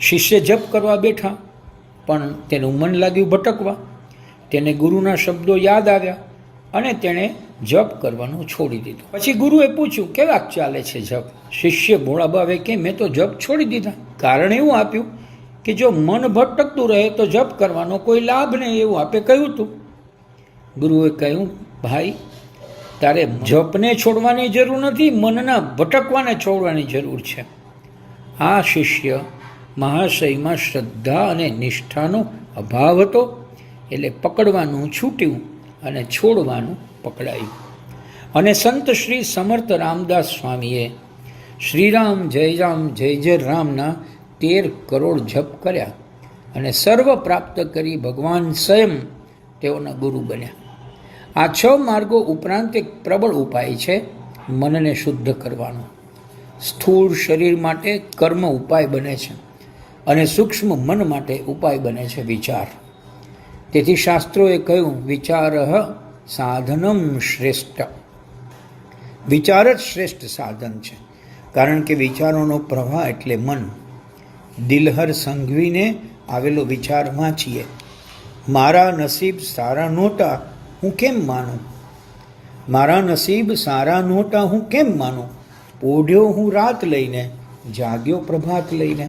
શિષ્ય જપ કરવા બેઠા, પણ તેનું મન લાગ્યું ભટકવા. તેને ગુરુના શબ્દો યાદ આવ્યા અને તેણે જપ કરવાનું છોડી દીધું. પછી ગુરુએ પૂછ્યું, કેવાક ચાલે છે જપ? શિષ્ય ભોળા ભાવે કે મેં તો જપ છોડી દીધા. કારણ એવું આપ્યું કે જો મન ભટકતું રહે તો જપ કરવાનો કોઈ લાભ નહીં, એવું આપે કહ્યું હતું. ગુરુએ કહ્યું, ભાઈ, તારે જપને છોડવાની જરૂર નથી, મનના ભટકવાને છોડવાની જરૂર છે. આ શિષ્ય મહાશયમાં શ્રદ્ધા અને નિષ્ઠાનો અભાવ હતો, એટલે પકડવાનું છૂટ્યું અને છોડવાનું પકડાયું. અને સંત શ્રી સમર્થ રામદાસ સ્વામીએ શ્રીરામ જય જય રામના 13 કરોડ જપ કર્યા અને સર્વ પ્રાપ્ત કરી ભગવાન સ્વયં તેઓના ગુરુ બન્યા. આ 6 માર્ગો ઉપરાંત એક પ્રબળ ઉપાય છે મનને શુદ્ધ કરવાનો. સ્થૂળ શરીર માટે કર્મ ઉપાય બને છે અને સૂક્ષ્મ મન માટે ઉપાય બને છે વિચાર. તેથી શાસ્ત્રોએ કહ્યું, વિચાર સાધનમ શ્રેષ્ઠ. વિચાર જ શ્રેષ્ઠ સાધન છે, કારણ કે વિચારોનો પ્રવાહ એટલે મન. દિલહર સંઘવીને આવેલો વિચાર વાંચીએ. મારા નસીબ સારા નહોતા, હું કેમ માનું? મારા નસીબ સારા નહોતા, હું કેમ માનું? ઓઢ્યો હું રાત લઈને, જાગ્યો પ્રભાત લઈને.